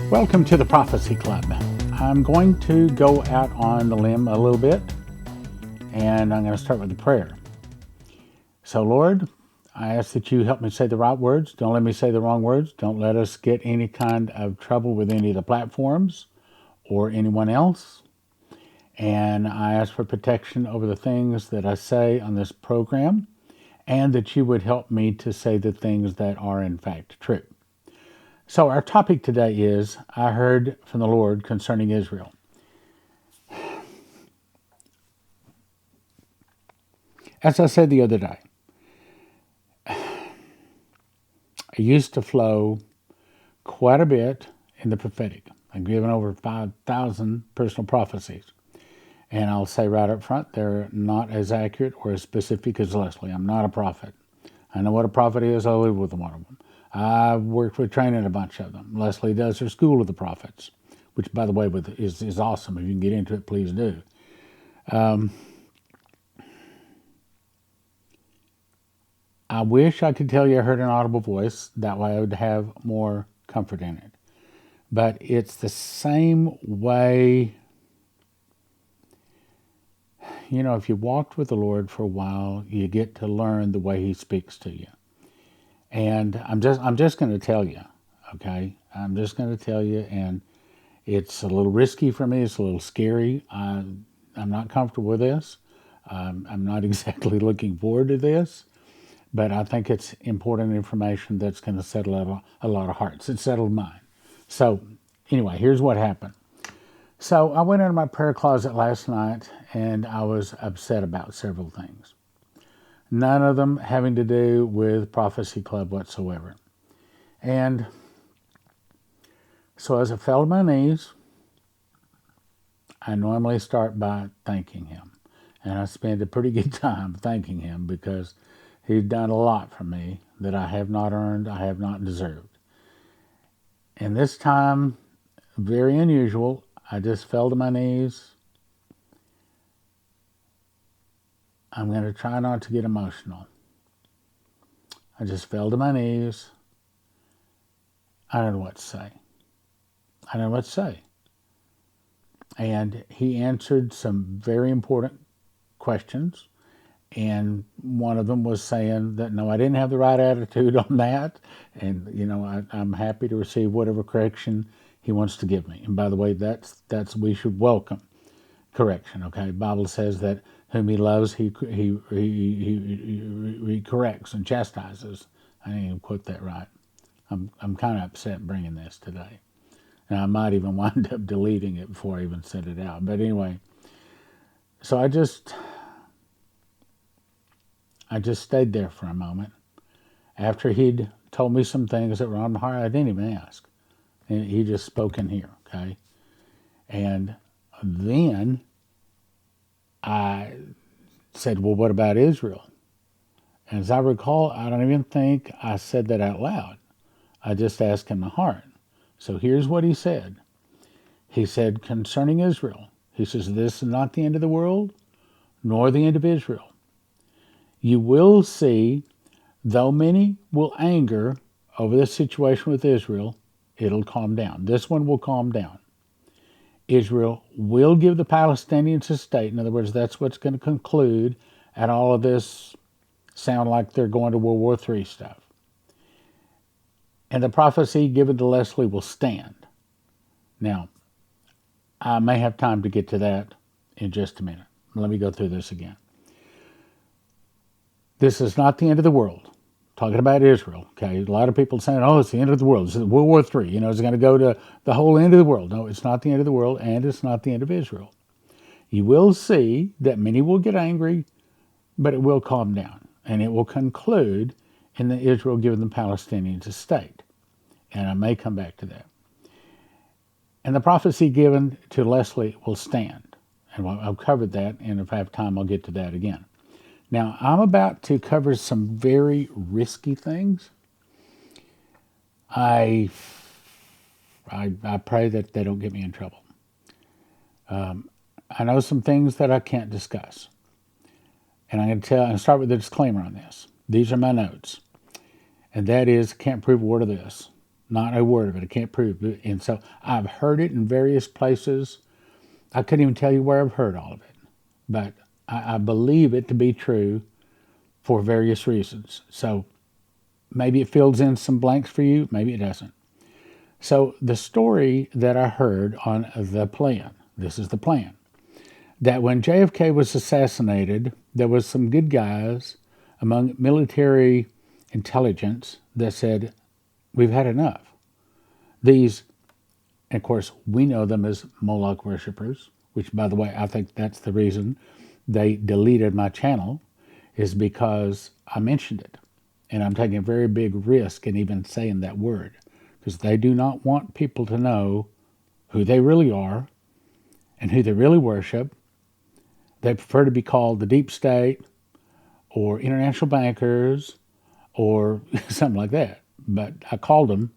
Welcome to the Prophecy Club. I'm going to go out on the limb a little bit, and I'm going to start with a prayer. So, Lord, I ask that you help me say the right words. Don't let me say the wrong words. Don't let us get any kind of trouble with any of the platforms or anyone else. And I ask for protection over the things that I say on this program, and that you would help me to say the things that are in fact true. So our topic today is, I heard from the Lord concerning Israel. As I said the other day, I used to flow quite a bit in the prophetic. I've given over 5,000 personal prophecies. And I'll say right up front, they're not as accurate or as specific as Leslie. I'm not a prophet. I know what a prophet is. I live with one of them. I've worked with training a bunch of them. Leslie does her School of the Prophets, which, by the way, is awesome. If you can get into it, please do. I wish I could tell you I heard an audible voice. That way I would have more comfort in it. But it's the same way. You know, if you walked with the Lord for a while, you get to learn the way He speaks to you. And I'm just going to tell you, okay? I'm just going to tell you, and it's a little risky for me. It's a little scary. I'm not comfortable with this. I'm not exactly looking forward to this, but I think it's important information that's going to settle a lot of hearts. It settled mine. So anyway, here's what happened. So I went into my prayer closet last night, and I was upset about several things. None of them having to do with Prophecy Club whatsoever. And so as I fell to my knees, I normally start by thanking Him. And I spend a pretty good time thanking Him because He's done a lot for me that I have not earned, I have not deserved. And this time, very unusual, I just fell to my knees. I'm going to try not to get emotional. I just fell to my knees. I don't know what to say. I don't know what to say. And He answered some very important questions. And one of them was saying that, no, I didn't have the right attitude on that. And, you know, I'm happy to receive whatever correction He wants to give me. And by the way, that's we should welcome correction, okay? The Bible says that whom He loves, he corrects and chastises. I didn't even quote that right. I'm kind of upset bringing this today. And I might even wind up deleting it before I even send it out. But anyway, so I just stayed there for a moment. After He'd told me some things that were on my heart, I didn't even ask. And He just spoke in here, okay? And then I said, well, what about Israel? And as I recall, I don't even think I said that out loud. I just asked in my heart. So here's what He said. He said, concerning Israel, He says, this is not the end of the world, nor the end of Israel. You will see, though many will anger over this situation with Israel, it'll calm down. This one will calm down. Israel will give the Palestinians a state. In other words, that's what's going to conclude at all of this sound like they're going to World War III stuff. And the prophecy given to Leslie will stand. Now, I may have time to get to that in just a minute. Let me go through this again. This is not the end of the world. Talking about Israel, okay? A lot of people saying, oh, it's the end of the world. It's World War III. You know, it's going to go to the whole end of the world. No, it's not the end of the world, and it's not the end of Israel. You will see that many will get angry, but it will calm down. And it will conclude in the Israel giving the Palestinians a state. And I may come back to that. And the prophecy given to Leslie will stand. And I've covered that, and if I have time, I'll get to that again. Now, I'm about to cover some very risky things. I pray that they don't get me in trouble. I know some things that I can't discuss. And I'm going to start with a disclaimer on this. These are my notes. And that is, can't prove a word of this. Not a word of it. I can't prove it. And so I've heard it in various places. I couldn't even tell you where I've heard all of it. But I believe it to be true for various reasons. So maybe it fills in some blanks for you. Maybe it doesn't. So the story that I heard on the plan, this is the plan, that when JFK was assassinated, there was some good guys among military intelligence that said, we've had enough. These, and of course, we know them as Moloch worshippers, which, by the way, I think that's the reason they deleted my channel, is because I mentioned it. And I'm taking a very big risk in even saying that word, because they do not want people to know who they really are and who they really worship. They prefer to be called the deep state or international bankers or something like that. But I called them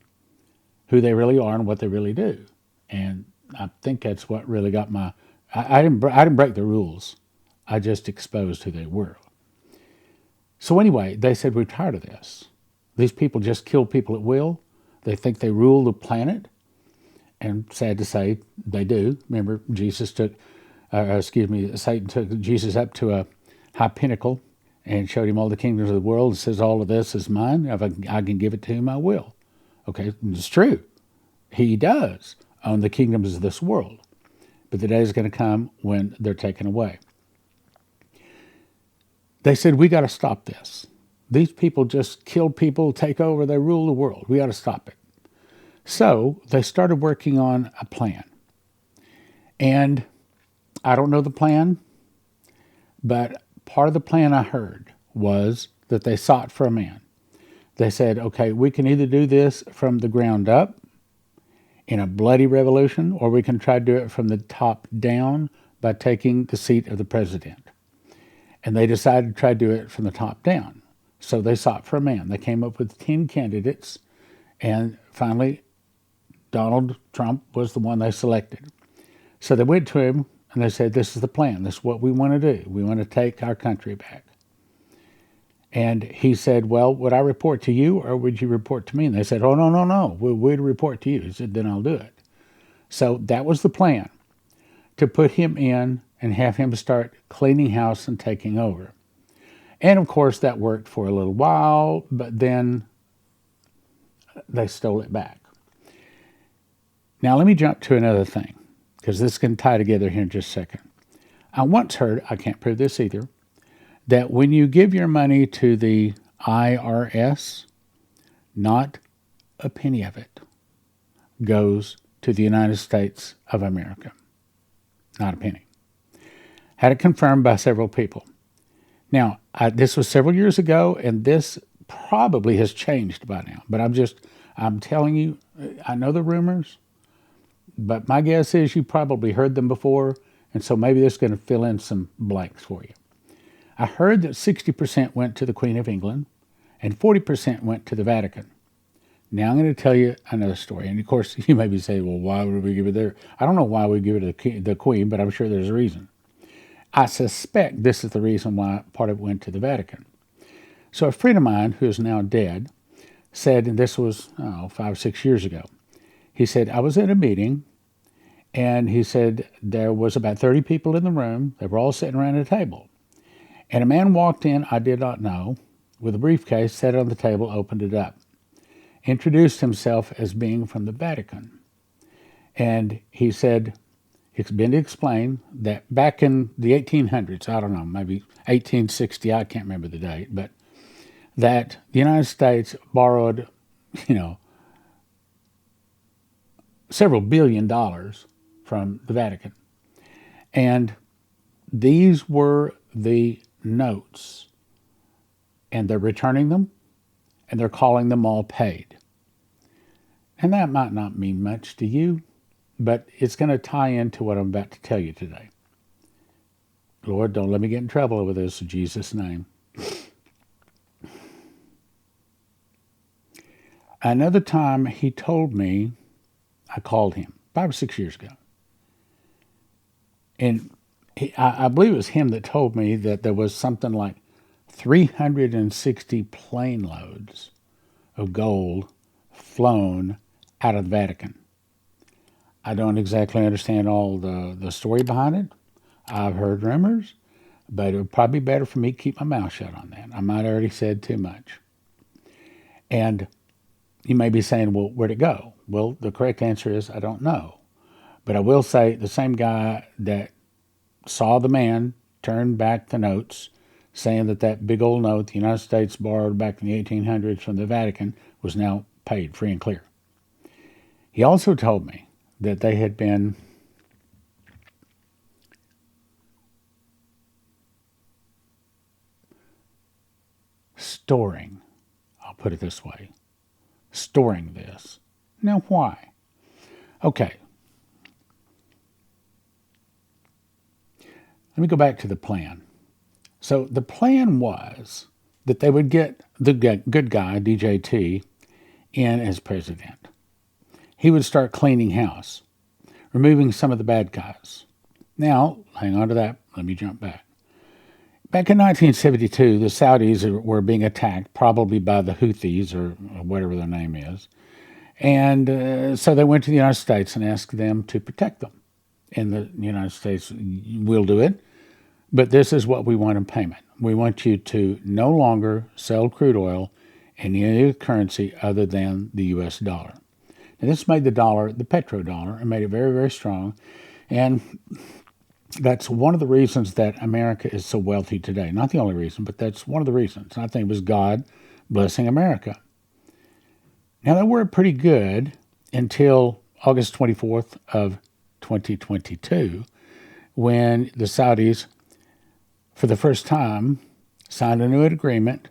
who they really are and what they really do. And I think that's what really got my... I didn't break the rules. I just exposed who they were. So anyway, they said, we're tired of this. These people just kill people at will. They think they rule the planet. And sad to say, they do. Remember, Satan took Jesus up to a high pinnacle and showed him all the kingdoms of the world and says, all of this is mine. If I can give it to him, I will. Okay, it's true. He does own the kingdoms of this world. But the day is going to come when they're taken away. They said, we got to stop this. These people just kill people, take over, they rule the world. We got to stop it. So they started working on a plan. And I don't know the plan, but part of the plan I heard was that they sought for a man. They said, okay, we can either do this from the ground up in a bloody revolution, or we can try to do it from the top down by taking the seat of the president. And they decided to try to do it from the top down. So they sought for a man. They came up with 10 candidates, and finally Donald Trump was the one they selected. So they went to him and they said, this is the plan. This is what we want to do. We want to take our country back. And he said, well, would I report to you or would you report to me? And they said, oh, no. We'd report to you. He said, then I'll do it. So that was the plan, to put him in and have him start cleaning house and taking over. And of course, that worked for a little while, but then they stole it back. Now, let me jump to another thing, because this can tie together here in just a second. I once heard, I can't prove this either, that when you give your money to the IRS, not a penny of it goes to the United States of America. Not a penny. Had it confirmed by several people. Now, this was several years ago, and this probably has changed by now. But I'm telling you, I know the rumors, but my guess is you probably heard them before, and so maybe this is going to fill in some blanks for you. I heard that 60% went to the Queen of England, and 40% went to the Vatican. Now I'm going to tell you another story. And of course, you may be saying, well, why would we give it there? I don't know why we give it to the Queen, but I'm sure there's a reason. I suspect this is the reason why part of it went to the Vatican. So a friend of mine, who is now dead, said, and this was 5 or 6 years ago, he said, I was at a meeting, and he said there was about 30 people in the room. They were all sitting around a table. And a man walked in, I did not know, with a briefcase, set it on the table, opened it up, introduced himself as being from the Vatican. And he said, it's been explained that back in the 1800s, I don't know, maybe 1860, I can't remember the date, but that the United States borrowed, several $billion from the Vatican. And these were the notes. And they're returning them, and they're calling them all paid. And that might not mean much to you, but it's going to tie into what I'm about to tell you today. Lord, don't let me get in trouble over this in Jesus' name. Another time he told me, I called him 5 or 6 years ago. And I believe it was him that told me that there was something like 360 plane loads of gold flown out of the Vatican. I don't exactly understand all the story behind it. I've heard rumors, but it would probably be better for me to keep my mouth shut on that. I might have already said too much. And you may be saying, well, where'd it go? Well, the correct answer is I don't know. But I will say the same guy that saw the man turn back the notes, saying that that big old note the United States borrowed back in the 1800s from the Vatican was now paid free and clear. He also told me that they had been storing, I'll put it this way, storing this. Now why? Okay. Let me go back to the plan. So the plan was that they would get the good guy, DJT, in as president. He would start cleaning house, removing some of the bad guys. Now, hang on to that. Let me jump back. Back in 1972, the Saudis were being attacked, probably by the Houthis or whatever their name is. And so they went to the United States and asked them to protect them. And the United States will do it, but this is what we want in payment. We want you to no longer sell crude oil in any currency other than the U.S. dollar. Now, this made the dollar the petrodollar and made it very, very strong. And that's one of the reasons that America is so wealthy today. Not the only reason, but that's one of the reasons. I think it was God blessing America. Now, that worked pretty good until August 24th of 2022, when the Saudis, for the first time, signed a new agreement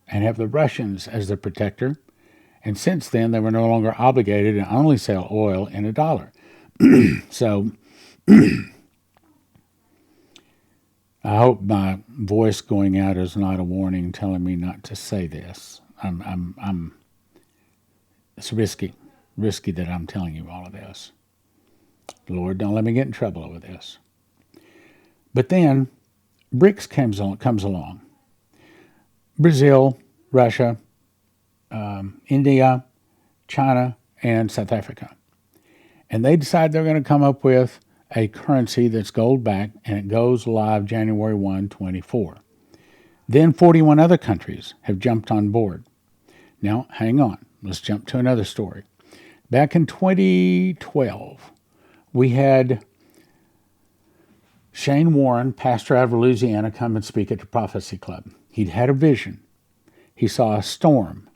and have the Russians as their protector. And since then, they were no longer obligated to only sell oil in a dollar. So I hope my voice going out is not a warning telling me not to say this. It's risky that I'm telling you all of this. Lord, don't let me get in trouble over this. But then BRICS comes along. Brazil, Russia, India, China, and South Africa. And they decide they're going to come up with a currency that's gold-backed, and it goes live January 1, 24. Then 41 other countries have jumped on board. Now, hang on. Let's jump to another story. Back in 2012, we had Shane Warren, pastor out of Louisiana, come and speak at the Prophecy Club. He'd had a vision. He saw a storm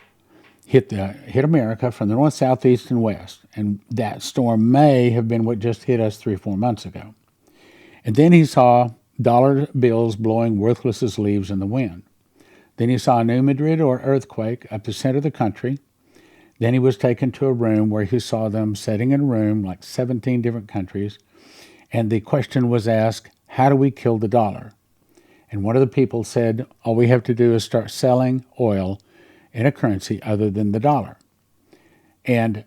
hit America from the north, south, east, and west. And that storm may have been what just hit us 3 or 4 months ago. And then he saw dollar bills blowing worthless as leaves in the wind. Then he saw a New Madrid or earthquake up the center of the country. Then he was taken to a room where he saw them sitting in a room, like 17 different countries. And the question was asked, how do we kill the dollar? And one of the people said, all we have to do is start selling oil in a currency other than the dollar. And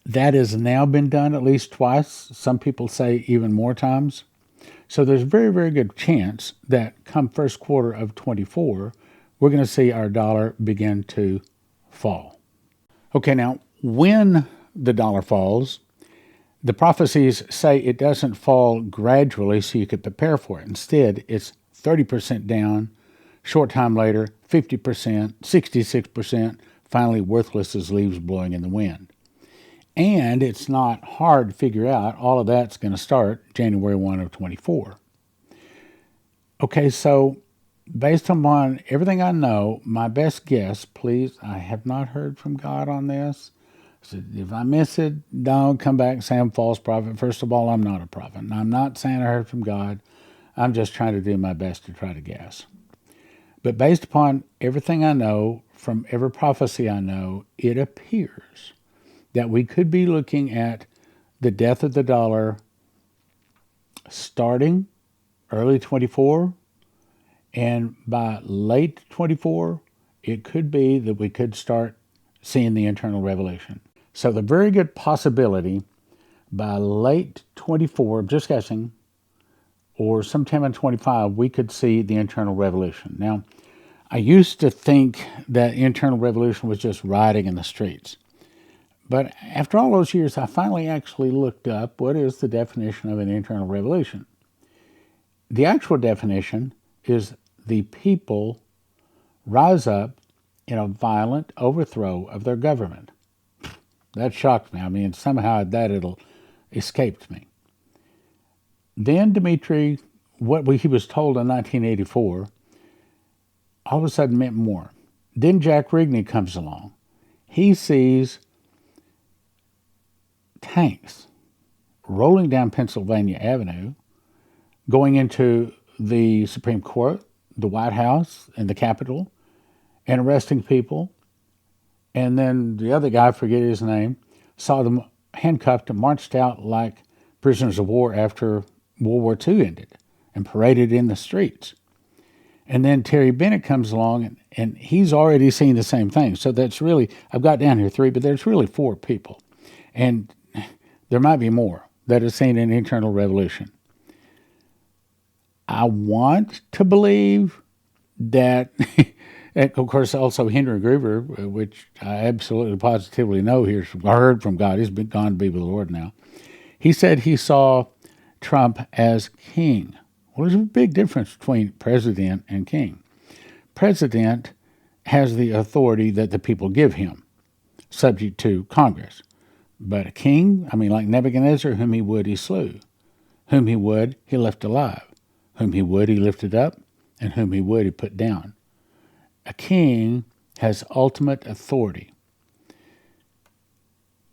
that has now been done at least twice. Some people say even more times. So there's a very, very good chance that come first quarter of 24, we're going to see our dollar begin to fall. Okay, now, when the dollar falls, the prophecies say it doesn't fall gradually so you could prepare for it. Instead, it's 30% down, short time later, 50%, 66%, finally worthless as leaves blowing in the wind. And it's not hard to figure out. All of that's going to start January 1 of 24. Okay, so based upon everything I know, my best guess, please, I have not heard from God on this. So if I miss it, don't come back and say I'm a false prophet. First of all, I'm not a prophet. And I'm not saying I heard from God. I'm just trying to do my best to try to guess. But based upon everything I know, from every prophecy I know, it appears that we could be looking at the death of the dollar starting early 24, and by late 24, it could be that we could start seeing the internal revelation. So the very good possibility by late 24, I'm just guessing, or sometime in 25, we could see the internal revelation. Now, I used to think that internal revolution was just rioting in the streets. But after all those years, I finally actually looked up what is the definition of an internal revolution. The actual definition is the people rise up in a violent overthrow of their government. That shocked me. I mean, somehow that escaped me. Then Dmitri, what he was told in 1984, all of a sudden meant more. Then Jack Rigney comes along. He sees tanks rolling down Pennsylvania Avenue, going into the Supreme Court, the White House, and the Capitol, and arresting people. And then the other guy, I forget his name, saw them handcuffed and marched out like prisoners of war after World War II ended and paraded in the streets. And then Terry Bennett comes along, and he's already seen the same thing. So that's really, I've got down here 3, but there's really 4 people. And there might be more that have seen an internal revolution. I want to believe that, and of course, also Henry Gruver, which I absolutely positively know I heard from God. He's been gone to be with the Lord now. He said he saw Trump as king. Well, there's a big difference between president and king. President has the authority that the people give him, subject to Congress. But a king, like Nebuchadnezzar, whom he would, he slew. Whom he would, he left alive. Whom he would, he lifted up. And whom he would, he put down. A king has ultimate authority.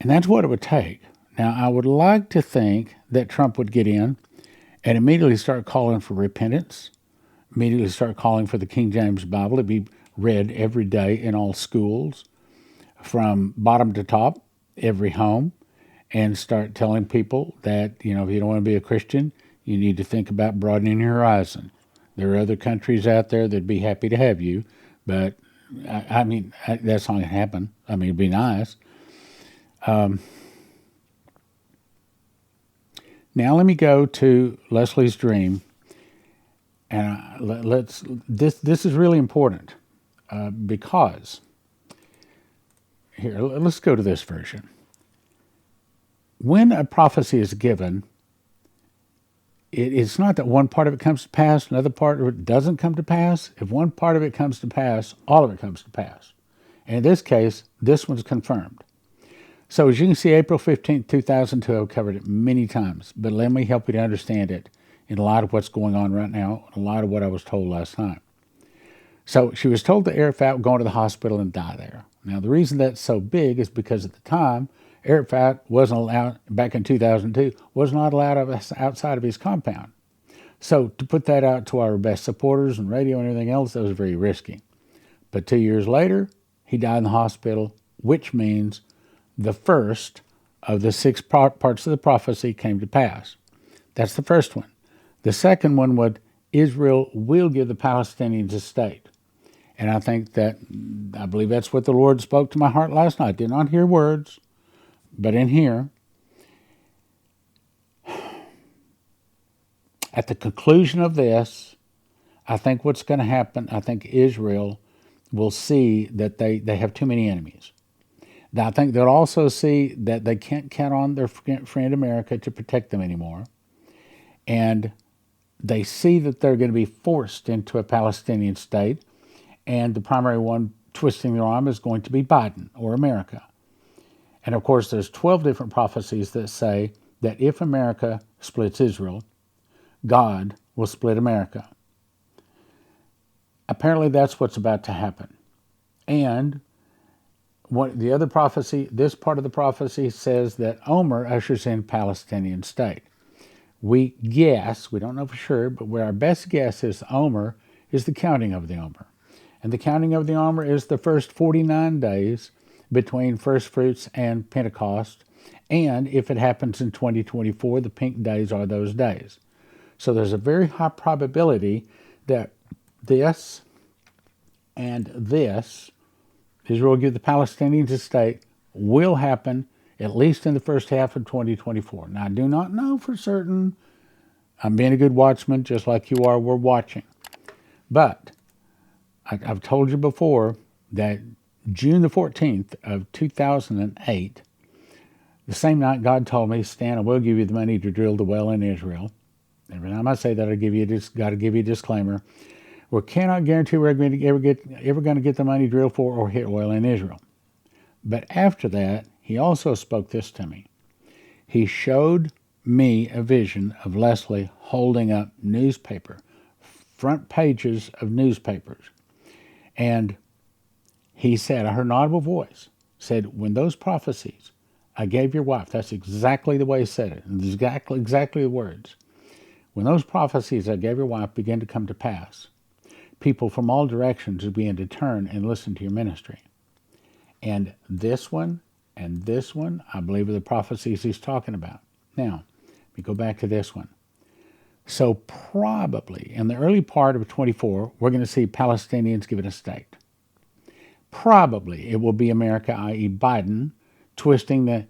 And that's what it would take. Now, I would like to think that Trump would get in and immediately start calling for repentance, immediately start calling for the King James Bible to be read every day in all schools, from bottom to top, every home, and start telling people that, if you don't want to be a Christian, you need to think about broadening your horizon. There are other countries out there that'd be happy to have you, but, that's not going to happen. It'd be nice. Now let me go to Leslie's dream, and this is really important because here, let's go to this version. When a prophecy is given, it's not that one part of it comes to pass, another part of it doesn't come to pass. If one part of it comes to pass, all of it comes to pass. And in this case, this one's confirmed. So as you can see, April 15th, 2002, I've covered it many times, but let me help you to understand it in light of what's going on right now, in light of what I was told last night. So she was told that Arafat would go into the hospital and die there. Now, the reason that's so big is because at the time, Arafat wasn't allowed, back in 2002, was not allowed outside of his compound. So to put that out to our best supporters and radio and everything else, that was very risky. But 2 years later, he died in the hospital, which means the first of the 6 parts of the prophecy came to pass. That's the first one. The second one was Israel will give the Palestinians a state. And I believe that's what the Lord spoke to my heart last night. I did not hear words, but in here, at the conclusion of this, I think what's going to happen, I think Israel will see that they have too many enemies. Now, I think they'll also see that they can't count on their friend America to protect them anymore. And they see that they're going to be forced into a Palestinian state, and the primary one twisting their arm is going to be Biden or America. And of course, there's 12 different prophecies that say that if America splits Israel, God will split America. Apparently, that's what's about to happen. And the other prophecy, this part of the prophecy says that Omer ushers in Palestinian state. We guess, we don't know for sure, but our best guess is Omer is the counting of the Omer. And the counting of the Omer is the first 49 days between first fruits and Pentecost. And if it happens in 2024, the pink days are those days. So there's a very high probability that this and this, Israel will give the Palestinians a state, will happen at least in the first half of 2024. Now, I do not know for certain. I'm being a good watchman, just like you are. We're watching. But I've told you before that June the 14th of 2008, the same night God told me, Stan, I will give you the money to drill the well in Israel. Every time I say that, I got to give you a disclaimer. We cannot guarantee we're going to ever going to get the money drilled for or hit oil in Israel. But after that, he also spoke this to me. He showed me a vision of Leslie holding up newspaper, front pages of newspapers. And he said, I heard an audible voice, said, when those prophecies I gave your wife, that's exactly the way he said it, and exactly the words. When those prophecies I gave your wife began to come to pass, people from all directions began to turn and listen to your ministry. And this one, I believe are the prophecies he's talking about. Now, let me go back to this one. So probably in the early part of 24, we're going to see Palestinians given a state. Probably it will be America, i.e. Biden, twisting the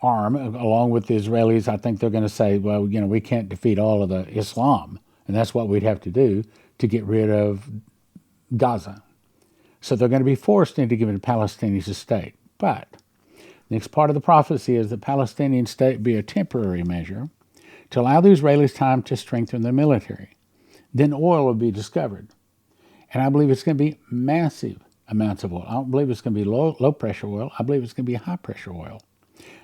arm along with the Israelis. I think they're going to say, well, we can't defeat all of the Islam, and that's what we'd have to do to get rid of Gaza. So they're going to be forced into giving the Palestinians a state. But the next part of the prophecy is that Palestinian state be a temporary measure to allow the Israelis time to strengthen their military. Then oil will be discovered. And I believe it's going to be massive amounts of oil. I don't believe it's going to be low pressure oil. I believe it's going to be high pressure oil.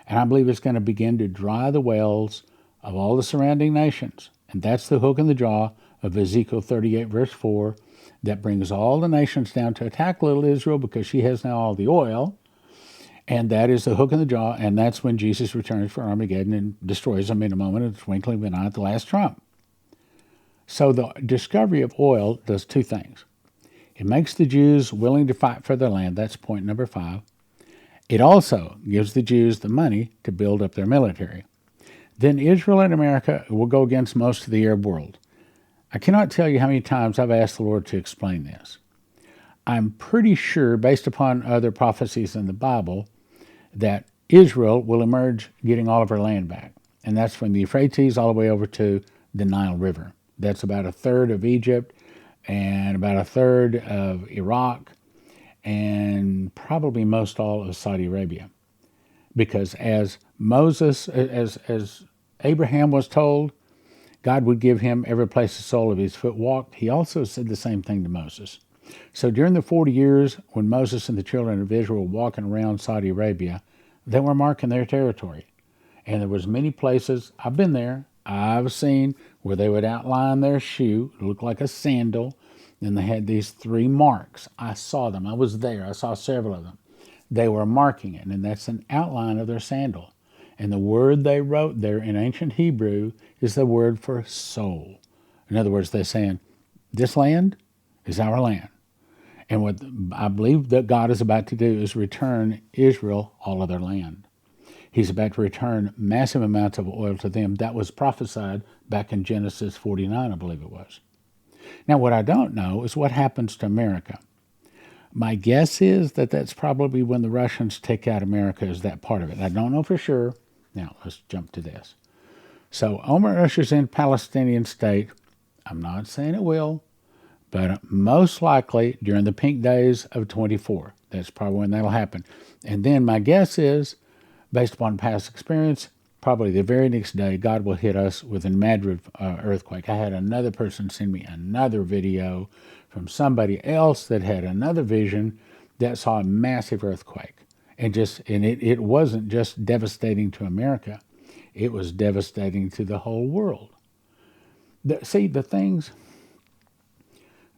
And I believe it's going to begin to dry the wells of all the surrounding nations. And that's the hook in the jaw of Ezekiel 38, verse 4, that brings all the nations down to attack little Israel because she has now all the oil. And that is the hook in the jaw, and that's when Jesus returns for Armageddon and destroys them in a moment of the twinkling of an eye at the last trump. So the discovery of oil does two things. It makes the Jews willing to fight for their land. That's point number 5. It also gives the Jews the money to build up their military. Then Israel and America will go against most of the Arab world. I cannot tell you how many times I've asked the Lord to explain this. I'm pretty sure, based upon other prophecies in the Bible, that Israel will emerge getting all of her land back. And that's from the Euphrates all the way over to the Nile River. That's about a third of Egypt and about a third of Iraq and probably most all of Saudi Arabia. Because as Moses, as Abraham was told, God would give him every place the sole of his foot walked, he also said the same thing to Moses. So during the 40 years when Moses and the children of Israel were walking around Saudi Arabia, they were marking their territory. And there was many places, I've been there, I've seen where they would outline their shoe, it looked like a sandal, and they had these 3 marks. I saw them, I was there, I saw several of them. They were marking it, and that's an outline of their sandal. And the word they wrote there in ancient Hebrew is the word for soul. In other words, they're saying, this land is our land. And what I believe that God is about to do is return Israel all of their land. He's about to return massive amounts of oil to them. That was prophesied back in Genesis 49, I believe it was. Now, what I don't know is what happens to America. My guess is that that's probably when the Russians take out America, is that part of it. I don't know for sure. Now, let's jump to this. So, Omar ushers in Palestinian state. I'm not saying it will, but most likely during the pink days of 24. That's probably when that'll happen. And then my guess is, based upon past experience, probably the very next day, God will hit us with a massive earthquake. I had another person send me another video from somebody else that had another vision that saw a massive earthquake. And it wasn't just devastating to America. It was devastating to the whole world. The things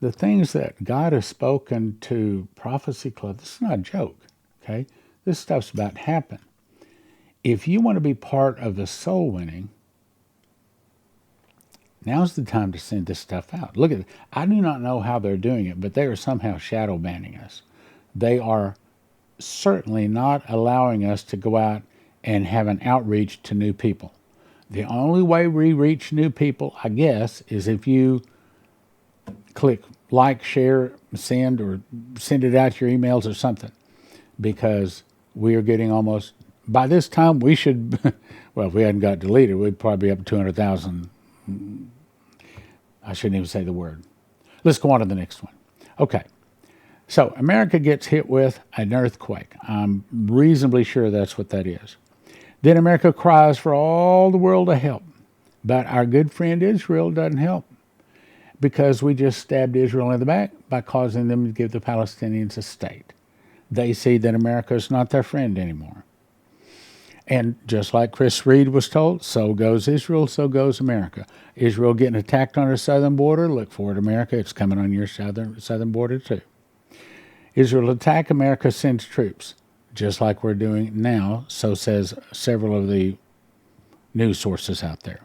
that God has spoken to Prophecy Club, this is not a joke, okay? This stuff's about to happen. If you want to be part of the soul winning, now's the time to send this stuff out. Look at it. I do not know how they're doing it, but they are somehow shadow banning us. They are certainly not allowing us to go out and have an outreach to new people. The only way we reach new people, I guess, is if you click like, share, send, or send it out to your emails or something, because we are getting almost, by this time we should, well, if we hadn't got deleted, we'd probably be up to 200,000. I shouldn't even say the word. Let's go on to the next one. Okay, So America gets hit with an earthquake. I'm reasonably sure that's what that is. Then America cries for all the world to help. But our good friend Israel doesn't help because we just stabbed Israel in the back by causing them to give the Palestinians a state. They see that America is not their friend anymore. And just like Chris Reed was told, so goes Israel, so goes America. Israel getting attacked on our southern border, look for it, America. It's coming on your southern border too. Israel attack, America sends troops, just like we're doing now, so says several of the news sources out there.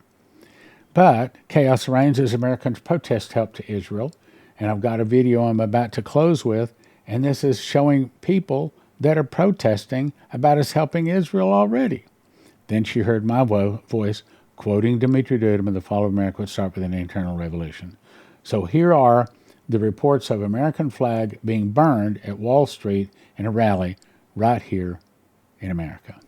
But chaos reigns as Americans protest help to Israel. And I've got a video I'm about to close with, and this is showing people that are protesting about us helping Israel already. Then she heard my voice quoting Dimitri Duduman, the fall of America would start with an internal revolution. So here are the reports of American flag being burned at Wall Street in a rally right here in America.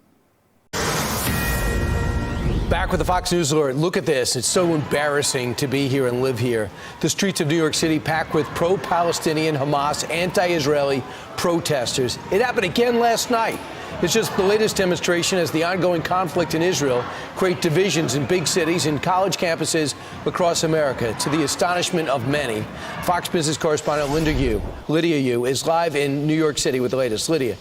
Back with the Fox News Alert. Look at this. It's so embarrassing to be here and live here. The streets of New York City packed with pro-Palestinian, Hamas, anti-Israeli protesters. It happened again last night. It's just the latest demonstration as the ongoing conflict in Israel create divisions in big cities and college campuses across America, to the astonishment of many. Fox Business correspondent Lydia Yu is live in New York City with the latest. Lydia.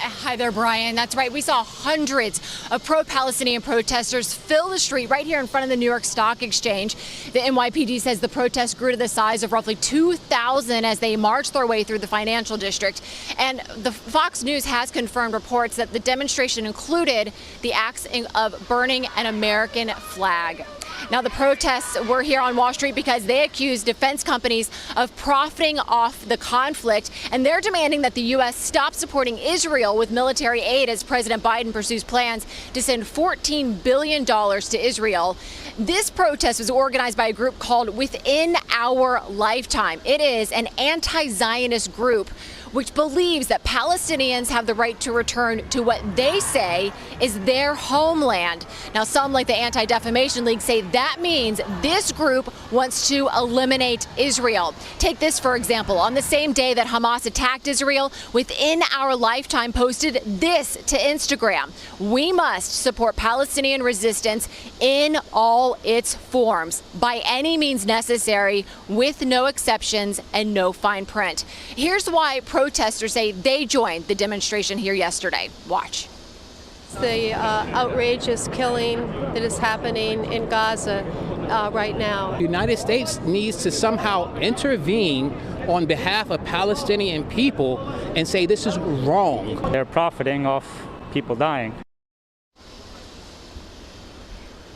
Hi there, Brian. That's right. We saw hundreds of pro-Palestinian protesters fill the street right here in front of the New York Stock Exchange. The NYPD says the protests grew to the size of roughly 2,000 as they marched their way through the financial district. And the Fox News has confirmed reports that the demonstration included the acts of burning an American flag. Now, the protests were here on Wall Street because they accuse defense companies of profiting off the conflict, and they're demanding that the U.S. stop supporting Israel with military aid as President Biden pursues plans to send $14 billion to Israel. This protest was organized by a group called Within Our Lifetime. It is an anti-Zionist group which believes that Palestinians have the right to return to what they say is their homeland. Now, some, like the Anti-Defamation League, say that means this group wants to eliminate Israel. Take this, for example. On the same day that Hamas attacked Israel, Within Our Lifetime posted this to Instagram: "We must support Palestinian resistance in all its forms, by any means necessary, with no exceptions and no fine print." Here's why protesters say they joined the demonstration here yesterday. Watch. The outrageous killing that is happening in Gaza right now. The United States needs to somehow intervene on behalf of Palestinian people and say this is wrong. They're profiting off people dying.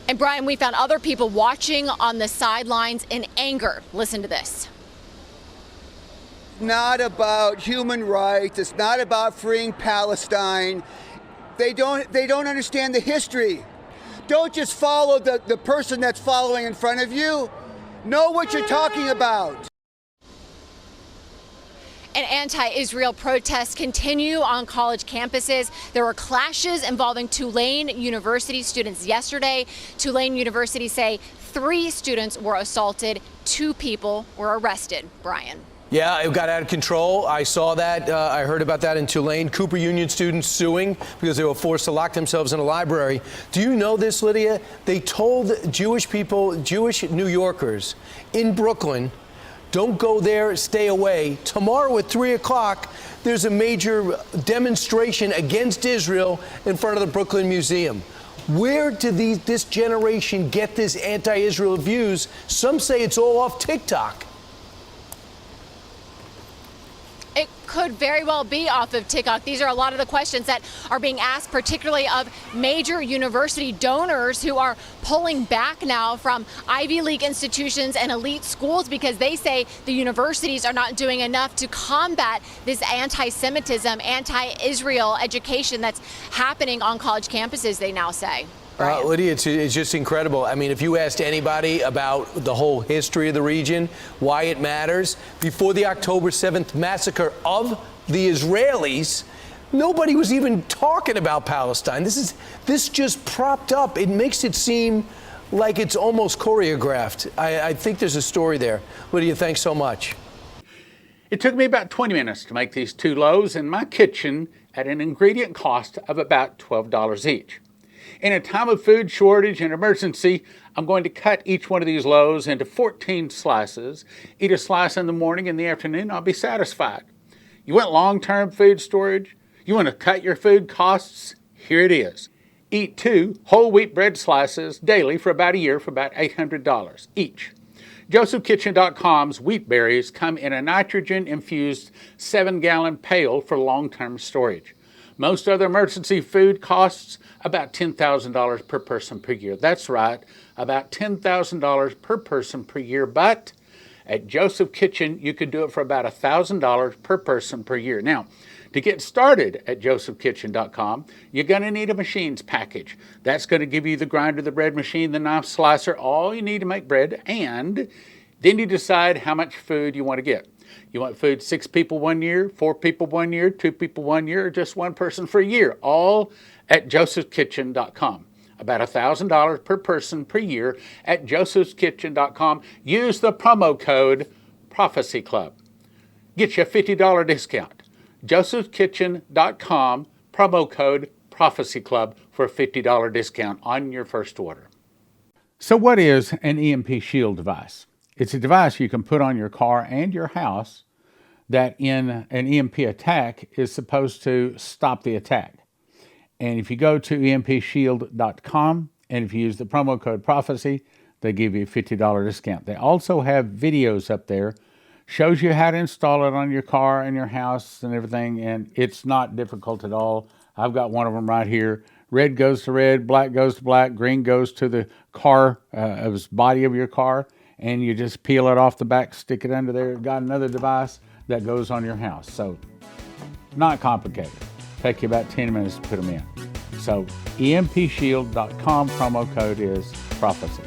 And Brian, we found other people watching on the sidelines in anger. Listen to this. Not about human rights. It's not about freeing Palestine. They don't understand the history. Don't just follow the person that's following in front of you. Know what you're talking about. And anti-Israel protests continue on college campuses. There were clashes involving Tulane University students yesterday. Tulane University say 3 students were assaulted, 2 people were arrested. Brian. Yeah, it got out of control. I saw that. I heard about that in Tulane. Cooper Union students suing because they were forced to lock themselves in a library. Do you know this, Lydia? They told Jewish people, Jewish New Yorkers in Brooklyn, don't go there, stay away. Tomorrow at 3 o'clock, there's a major demonstration against Israel in front of the Brooklyn Museum. Where did this generation get this anti-Israel views? Some say it's all off TikTok. It could very well be off of TikTok. These are a lot of the questions that are being asked, particularly of major university donors who are pulling back now from Ivy League institutions and elite schools because they say the universities are not doing enough to combat this anti-Semitism, anti-Israel education that's happening on college campuses, they now say. Lydia, it's just incredible. I mean, if you asked anybody about the whole history of the region, why it matters, before the October 7th massacre of the Israelis, nobody was even talking about Palestine. This just propped up. It makes it seem like it's almost choreographed. I think there's a story there. Lydia, thanks so much. It took me about 20 minutes to make these 2 loaves in my kitchen at an ingredient cost of about $12 each. In a time of food shortage and emergency, I'm going to cut each one of these loaves into 14 slices. Eat a slice in the morning, in the afternoon, I'll be satisfied. You want long-term food storage? You want to cut your food costs? Here it is. Eat 2 whole wheat bread slices daily for about a year for about $800 each. JosephKitchen.com's wheat berries come in a nitrogen-infused 7-gallon pail for long-term storage. Most other emergency food costs about $10,000 per person per year. That's right, about $10,000 per person per year, but at Joseph Kitchen, you could do it for about $1,000 per person per year. Now, to get started at josephkitchen.com, you're going to need a machines package. That's going to give you the grinder, the bread machine, the knife slicer, all you need to make bread, and then you decide how much food you want to get. You want food 6 people 1 year, 4 people 1 year, 2 people 1 year, or just 1 person for a year, all at josephkitchen.com. About $1,000 per person per year at josephskitchen.com. Use the promo code Prophecy Club. Get you a $50 discount. josephskitchen.com, promo code Prophecy Club for a $50 discount on your first order. So what is an EMP Shield device? It's a device you can put on your car and your house that in an EMP attack is supposed to stop the attack. And if you go to empshield.com and if you use the promo code Prophecy, they give you a $50 discount. They also have videos up there, shows you how to install it on your car and your house and everything, and it's not difficult at all. I've got one of them right here. Red goes to red, black goes to black, green goes to the car, body of your car, and you just peel it off the back, stick it under there. Got another device that goes on your house. So, not complicated. Take you about 10 minutes to put them in. So, empshield.com, promo code is Prophecy.